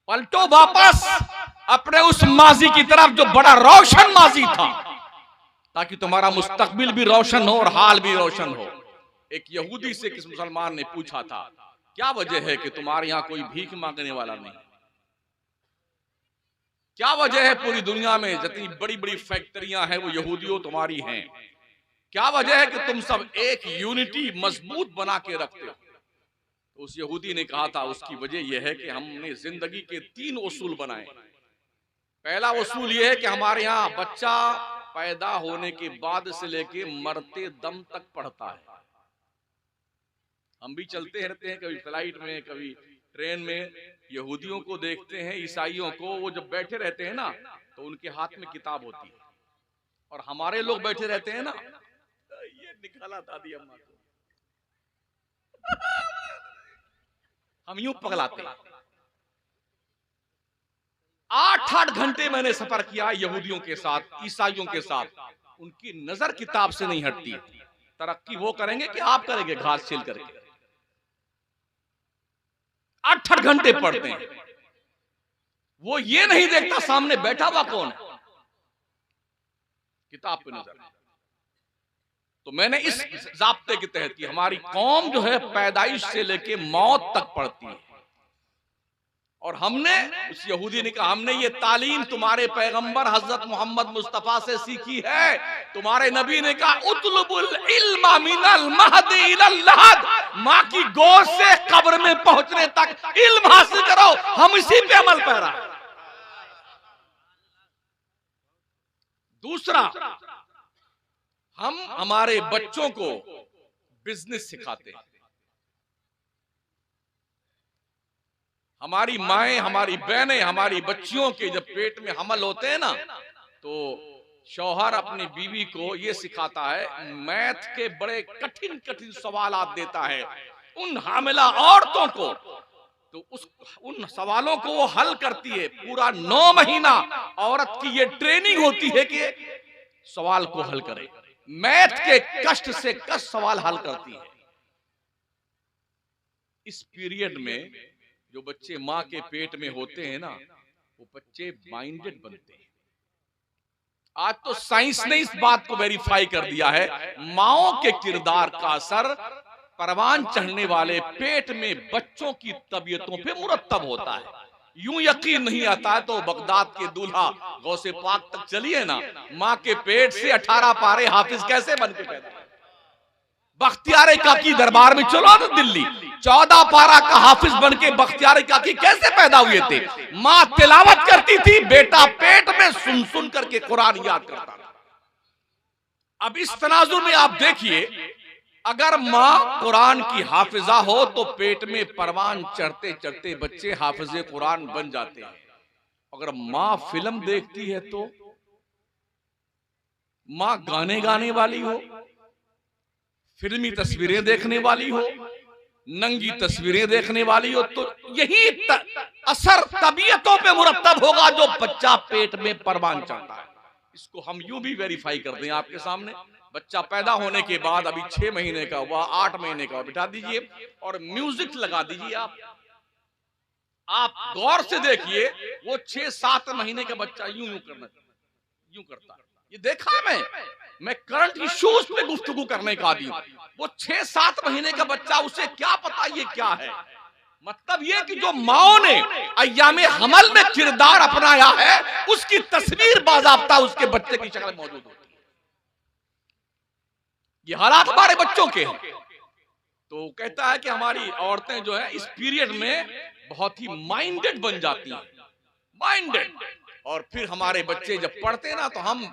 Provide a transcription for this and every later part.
पलटो वापस अपने उस माजी की तरफ जो बड़ा रोशन माजी था, ताकि तुम्हारा मुस्तकबिल भी रोशन हो और हाल भी रोशन हो। एक यहूदी से किस मुसलमान ने पूछा था, क्या वजह है कि तुम्हारे यहां कोई भीख मांगने वाला नहीं? क्या वजह है पूरी दुनिया में जितनी बड़ी बड़ी फैक्ट्रियां हैं वो यहूदियों तुम्हारी हैं? क्या वजह है कि तुम सब एक यूनिटी मजबूत बना के रखते हो? तो उस यहूदी ने कहा था, उसकी वजह यह है कि हमने जिंदगी के 3 उसूल बनाए। पहला उसूल यह है कि हमारे यहाँ बच्चा पैदा होने के बाद से लेके मरते दम तक पढ़ता है। हम भी चलते रहते हैं, कभी फ्लाइट में कभी ट्रेन में, यहूदियों को देखते हैं, ईसाइयों को, वो जब बैठे रहते हैं ना तो उनके हाथ में किताब होती है, और हमारे लोग बैठे रहते हैं ना, ये निकाला दादी अम्मा को, हम यूं पगलाते हैं। 8-8 घंटे मैंने सफर किया यहूदियों के साथ, ईसाइयों के साथ, उनकी नजर किताब से नहीं हटती। तरक्की वो करेंगे कि आप करेंगे घास छील करके। 8-8 घंटे पढ़ते हैं, वो ये नहीं देखता सामने बैठा हुआ कौन है, किताब पे नजर। तो मैंने इस जाब्ते के तहत कि हमारी कौम जो है पैदाइश से लेके मौत तक पढ़ती है, और हमने, उस यहूदी ने कहा, हमने ये तालीम तुम्हारे पैगंबर हजरत मोहम्मद मुस्तफा से सीखी है। तुम्हारे नबी ने कहा, उतलुबुल इल्मा मिनल महदी इलल लहद, मां की गोद से कब्र में पहुंचने तक इल्म हासिल करो। हम इसी पे अमल पैरा। दूसरा, हम हमारे बच्चों को बिजनेस सिखाते हैं। हमारी माएं, हमारी बहनें, हमारी बच्चियों के जब पेट में हमल होते हैं ना, तो शौहर अपनी बीवी को ये सिखाता है, मैथ के बड़े कठिन कठिन सवाल देता है उन हामिला औरतों को, तो उन सवालों को वो हल करती है। पूरा 9 महीना औरत की ये ट्रेनिंग होती है कि सवाल को हल करे, मैथ के कष्ट से कष्ट सवाल हल करती है। इस पीरियड में जो बच्चे मां के पेट में होते हैं ना, वो बच्चे माइंडेड बनते हैं। आज तो साइंस ने इस बात को वेरीफाई कर दिया है, माओ के किरदार का असर परवान चढ़ने वाले पेट में बच्चों की तबीयतों पे मुरत्तब होता है। यूं यकीन नहीं आता है तो बगदाद के दूल्हा गौसे पाक तक चलिए ना, मां के पेट से 18 पारे हाफिज कैसे बन के पैदा। बख्तियार काकी दरबार में चलो ना दिल्ली, 14 पारा का हाफिज बन के बख्तियार काकी कैसे पैदा हुए थे? मां तिलावत करती थी, बेटा पेट में सुन सुन करके कुरान याद करता था। अब इस तनाजुर में आप देखिए, अगर मां कुरान की हाफिजा हो तो पेट में परवान चढ़ते चढ़ते बच्चे हाफिजे कुरान बन जाते हैं। अगर मां फिल्म देखती है तो, मां गाने गाने वाली हो, फिल्मी तस्वीरें देखने वाली हो, नंगी तस्वीरें देखने वाली हो, तो यही असर तबीयतों पे मुरत्तब होगा जो बच्चा पेट में परवान चढ़ता है। इसको हम यूं भी वेरीफाई कर दें आपके सामने। बच्चा पैदा होने के बाद अभी 6 महीने का हुआ, 8 महीने का हुआ, बिठा दीजिए और म्यूजिक लगा दीजिए। आप गौर से देखिए, वो 6-7 महीने का बच्चा यूं यूं करता है। ये देखा मैं करंट इश्यूज पे गुफ्तगू करने का आदी हूं। वो 6-7 महीने का बच्चा, उसे क्या पता ये क्या है। मतलब ये कि जो माओ ने अय्यामे हमल में किरदार अपनाया है, उसकी तस्वीर बाज़ाब्ता उसके बच्चे की शक्ल मौजूद होती है। ये हालात हमारे बच्चों के हैं। तो कहता है कि हमारी औरतें जो है इस पीरियड में बहुत ही माइंडेड बन जाती हैं, माइंडेड। और फिर हमारे बच्चे जब पढ़ते हैं ना, तो हम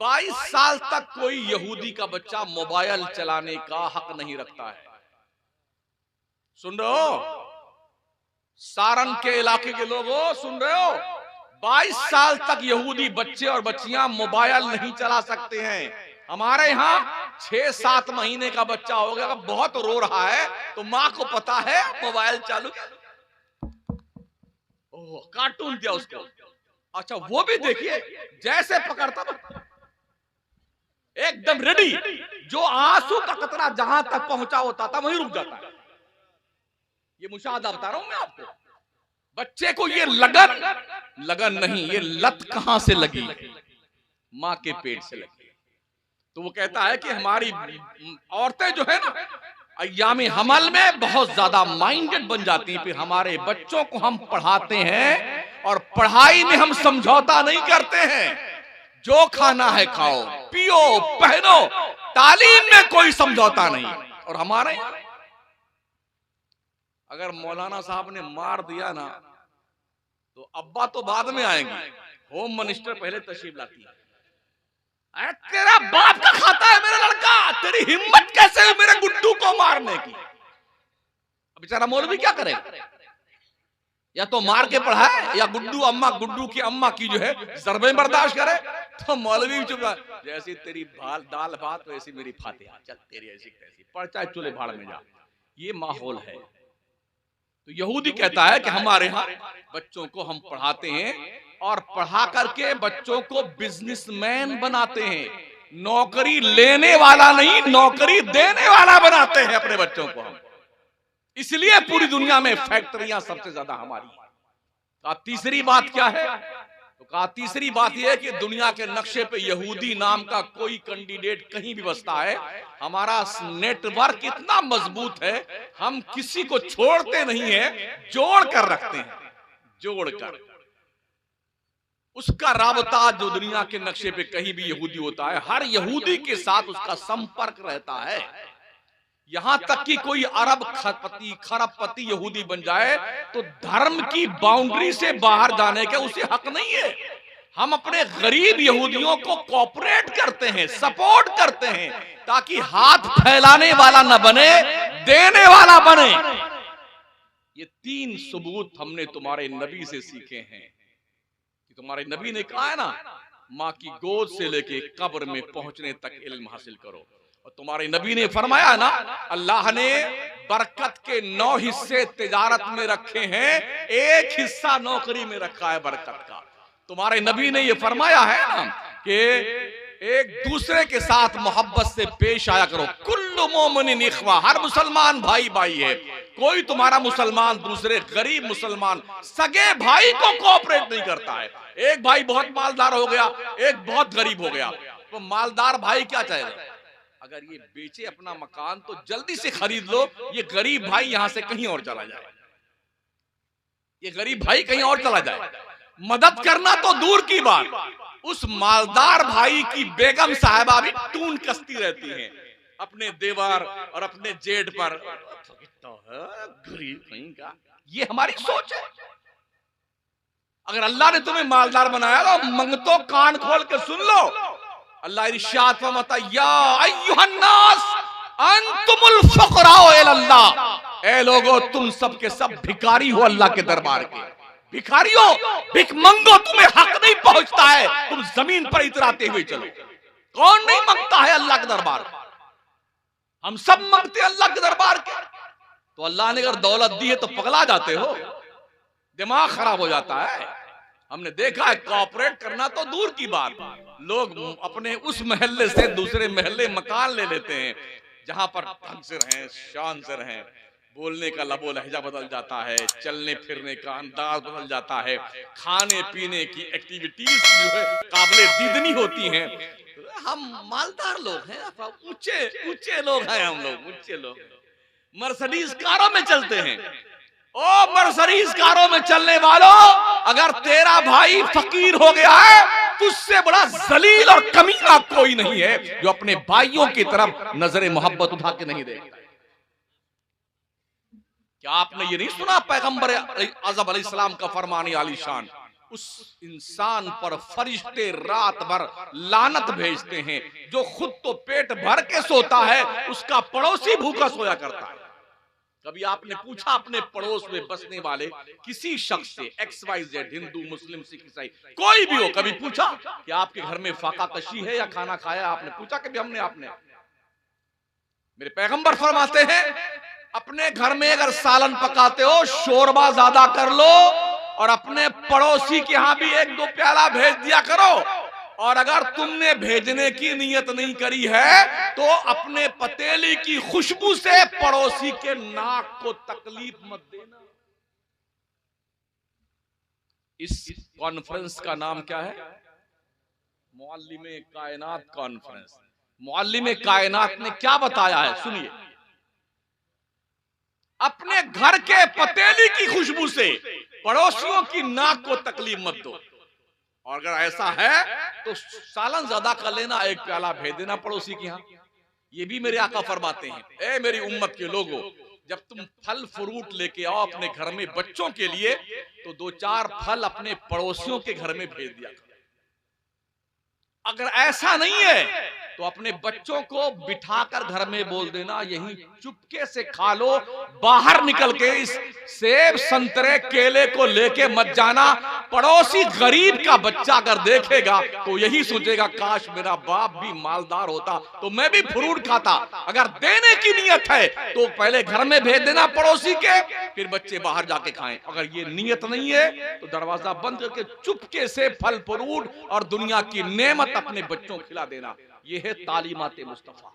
22 साल तक कोई यहूदी का बच्चा मोबाइल चलाने का हक नहीं रखता है। सुन रहे हो सारन के इलाके के लोगों, सुन रहे हो? 22 साल तक यहूदी बच्चे और बच्चियां मोबाइल नहीं चला सकते हैं। हमारे यहाँ 6-7 महीने का बच्चा हो गया, बहुत रो रहा है तो माँ को पता है मोबाइल चालू, ओह कार्टून दिया उसको। अच्छा वो भी देखिए, जैसे पकड़ता एकदम रेडी, जो आंसू का कतरा जहां तक पहुंचा होता था वहीं रुक जाता है। ये मुशाहदा बता रहा हूं मैं आपको। बच्चे को ये लगन नहीं, ये लत कहां से लगी? माँ के पेट से लगी। तो वो कहता है कि हमारी औरतें जो है ना अय्यामी हमल में बहुत ज्यादा माइंडेड बन जाती हैं। फिर हमारे बच्चों को हम पढ़ाते हैं और पढ़ाई में हम समझौता नहीं करते हैं। जो खाना है खाओ, पियो, पहनो, तालीम में कोई समझौता नहीं। और हमारे अगर मौलाना साहब ने मार दिया ना तो अब्बा तो बाद में आएंगे, होम मिनिस्टर पहले तशरीफ लाती है। अरे तेरा बाप का खाता है मेरा लड़का, तेरी हिम्मत कैसे है मेरे गुड्डू को मारने की? बेचारा मौलवी क्या करे? या तो मार के पढ़ाए या गुड्डू की अम्मा की जो है ज़रबे बर्दाश्त करे। तो मौलवी भी चुप, जैसी तेरी दाल भात वैसी मेरी फातिहा, चल तेरी ऐसी कैसी, पढ़ चाहे चूल्हे भाड़ में जा। ये माहौल है। तो यहूदी कहता है कि हमारे यहाँ बच्चों को हम पढ़ाते हैं और पढ़ा करके बच्चों को बिजनेसमैन बनाते हैं। नौकरी लेने वाला नहीं, नौकरी देने वाला बनाते हैं अपने बच्चों को हम। इसलिए पूरी दुनिया में फैक्ट्रियां सबसे ज्यादा हमारी। कहा तीसरी बात क्या है? तो कहा तीसरी बात यह है कि दुनिया के नक्शे पे यहूदी नाम का कोई कैंडिडेट कहीं भी बसता है। हमारा नेटवर्क इतना मजबूत है, हम किसी को छोड़ते नहीं है, जोड़ कर रखते हैं, जोड़कर। उसका राबता जो दुनिया के नक्शे पे कहीं भी यहूदी होता है, हर यहूदी के साथ उसका संपर्क रहता है। यहां तक कि कोई अरब खरबपति यहूदी बन जाए तो धर्म की बाउंड्री से बाहर जाने का उसे हक नहीं है। हम अपने गरीब यहूदियों को कोऑपरेट करते हैं, सपोर्ट करते हैं, ताकि हाथ फैलाने वाला न बने, देने वाला बने। ये 3 सबूत हमने तुम्हारे नबी से सीखे हैं। कि तुम्हारे नबी ने कहा है ना, माँ की गोद से लेके कब्र में पहुंचने तक इल्म हासिल करो। और तुम्हारे नबी ने फरमाया ना, अल्लाह ने बरकत के 9 हिस्से तिजारत में रखे हैं, 1 हिस्सा नौकरी में रखा है बरकत का। तुम्हारे नबी ने यह फरमाया है ना कि एक दूसरे के साथ मोहब्बत से पेश आया करो। कुल्लु मोमिनिन इख्वा, हर मुसलमान भाई भाई है। कोई तुम्हारा मुसलमान दूसरे गरीब मुसलमान सगे भाई को कोऑपरेट नहीं करता है। एक भाई बहुत मालदार हो गया, एक बहुत गरीब हो गया, तो मालदार भाई क्या चाहेगा? अगर ये बेचे अपना मकान तो जल्दी से खरीद लो, ये गरीब भाई यहां से कहीं और चला जाए, ये गरीब भाई कहीं और चला जाए। मदद करना तो दूर की बात, उस मालदार भाई की बेगम साहिबा भी टून कसती रहती हैं अपने देवर और अपने जेठ पर। गरीब कहीं का, ये हमारी सोच है। अगर अल्लाह ने तुम्हें मालदार बनाया तो मंगतो कान खोल के सुन लो। अल्लाह इरशाद फरमाता, या अय्युहन्नास अंतुमुल फुकराओ इलल्लाह, ए लोगो तुम सब के सब भिखारी हो अल्लाह के दरबार के। भिखारियों, भिख मंगो, तुम्हें हक नहीं पहुंचता है, तुम जमीन पर इतराते हुए चलो। कौन नहीं मांगता है अल्लाह के दरबार? हम सब मांगते हैं अल्लाह के दरबार के। तो अल्लाह ने अगर दौलत दी है तो पगला जाते हो, दिमाग खराब हो जाता है। हमने देखा है कोऑपरेट करना तो दूर की बात, लोग अपने उस महल्ले से दूसरे महल्ले मकान ले लेते हैं जहां पर ढंग से रहें, शान से रहें। बोलने का लबो लहजा बदल जाता है, चलने फिरने का अंदाज बदल जाता है, खाने पीने की एक्टिविटीज जो है काबिले दीदनी होती हैं। हम मालदार लोग हैं, ऊंचे ऊंचे लोग हैं, हम लोग ऊंचे लोग, मर्सिडीज कारों में चलते हैं। ओ मर्सिडीज कारों में चलने वालों, अगर तेरा भाई फकीर हो गया है, तुझसे बड़ा जलील और कमीना कोई नहीं है जो अपने भाइयों की तरफ नजरे मोहब्बत उठा के नहीं देखता। क्या आपने ये नहीं सुना पैगंबर आज़म अलैहिस्सलाम का फरमान आलीशान, उस इंसान पर फरिश्ते रात भर लानत भेजते हैं जो खुद तो पेट भर के सोता है, उसका पड़ोसी भूखा सोया करता है। कभी आपने पूछा अपने पड़ोस में बसने वाले किसी शख्स से, XYZ, हिंदू मुस्लिम सिख ईसाई कोई भी हो, कभी पूछा कि आपके घर में फाका कशी है या खाना खाया? आपने पूछा कभी? हमने आपने मेरे पैगंबर फरमाते हैं, अपने घर में अगर सालन पकाते हो शोरबा ज्यादा कर लो और अपने पड़ोसी के यहां भी 1-2 प्याला भेज दिया करो। और अगर तुमने भेजने की नियत नहीं करी है तो अपने पतेली की खुशबू से पड़ोसी के नाक को तकलीफ मत देना। इस कॉन्फ्रेंस का नाम क्या है? मुअल्लिमे कायनात कॉन्फ्रेंस। मुअल्लिमे कायनात ने क्या बताया है, सुनिए। अपने घर के पतेली की खुशबू से पड़ोसियों की नाक को तकलीफ मत दो, और अगर ऐसा है तो सालन ज्यादा कर लेना, एक प्याला भेज देना पड़ोसी के यहाँ। ये भी मेरे आका फरमाते हैं, ए मेरी उम्मत के लोगों, जब तुम फल फ्रूट लेके आओ अपने घर में बच्चों के लिए, तो 2-4 फल अपने पड़ोसियों के घर में भेज दिया करो। अगर ऐसा नहीं है तो अपने बच्चों को बिठाकर घर में बोल देना, यहीं चुपके से खा लो, बाहर निकल के इस सेब संतरे केले को लेके मत जाना। पड़ोसी गरीब का बच्चा अगर देखेगा तो यही सोचेगा, काश मेरा बाप भी मालदार होता तो मैं भी फ्रूट खाता। अगर देने की नियत है तो पहले घर में भेज देना पड़ोसी के, फिर बच्चे बाहर जाके खाएं। अगर ये नियत नहीं है तो दरवाजा बंद करके चुपके से फल फ्रूट और दुनिया की नेमत अपने बच्चों को खिला देना। ये है तालीमात मुस्तफा।